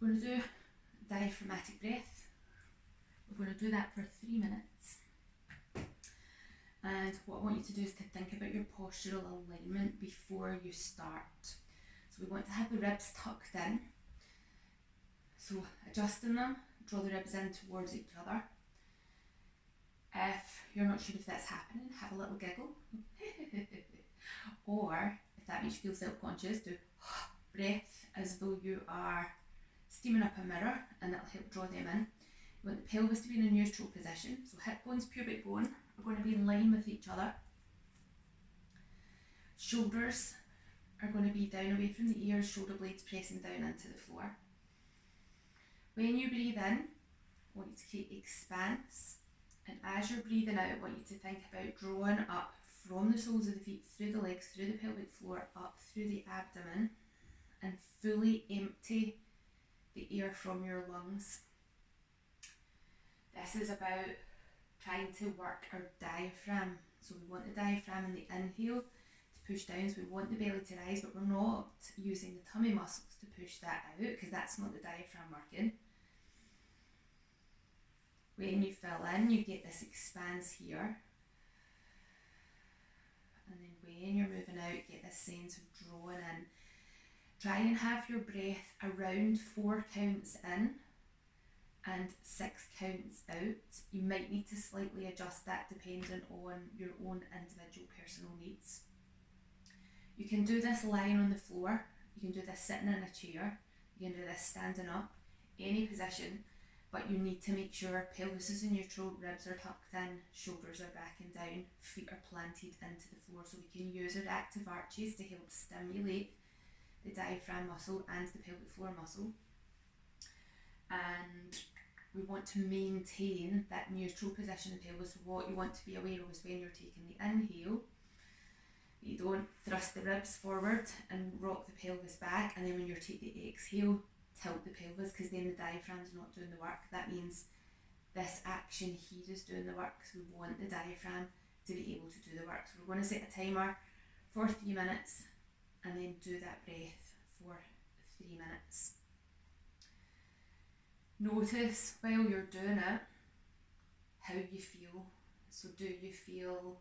We're going to do diaphragmatic breath. We're going to do that for 3 minutes. And what I want you to do is to think about your postural alignment before you start. So we want to have the ribs tucked in. So adjusting them, draw the ribs in towards each other. If you're not sure if that's happening, have a little giggle. Or if that makes you feel self-conscious, do breath as though you are steaming up a mirror, and that'll help draw them in. You want the pelvis to be in a neutral position, so hip bones, pubic bone are going to be in line with each other. Shoulders are going to be down away from the ears, shoulder blades pressing down into the floor. When you breathe in, I want you to create expanse, and as you're breathing out, I want you to think about drawing up from the soles of the feet, through the legs, through the pelvic floor, up through the abdomen, and fully empty the air from your lungs. This is about trying to work our diaphragm. So we want the diaphragm in the inhale to push down, so we want the belly to rise, but we're not using the tummy muscles to push that out, because that's not the diaphragm working. When you fill in, you get this expanse here. And then when you're moving out, get this sense of drawing in. Try and have your breath around 4 counts in and 6 counts out. You might need to slightly adjust that depending on your own individual personal needs. You can do this lying on the floor, you can do this sitting in a chair, you can do this standing up, any position, but you need to make sure pelvis is in neutral, ribs are tucked in, shoulders are back and down, feet are planted into the floor, so we can use our active arches to help stimulate the diaphragm muscle and the pelvic floor muscle. And we want to maintain that neutral position in the pelvis. What you want to be aware of is when you're taking the inhale, you don't thrust the ribs forward and rock the pelvis back, and then when you take the exhale, tilt the pelvis, because then the diaphragm's not doing the work. That means this action here is doing the work, so we want the diaphragm to be able to do the work. So we're going to set a timer for 3 minutes and then do that breath for 3 minutes. Notice while you're doing it how you feel. So do you feel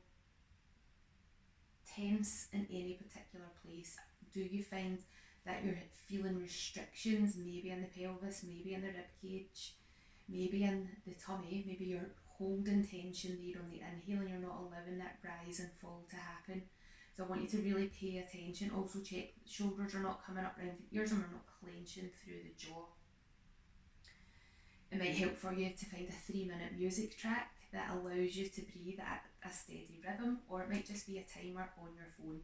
tense in any particular place? Do you find that you're feeling restrictions, maybe in the pelvis, maybe in the rib cage, maybe in the tummy? Maybe you're holding tension there on the inhale and you're not allowing that rise and fall to happen. So I want you to really pay attention. Also check the shoulders are not coming up around the ears and we're not clenching through the jaw. It might help for you to find a 3-minute music track that allows you to breathe at a steady rhythm, or it might just be a timer on your phone.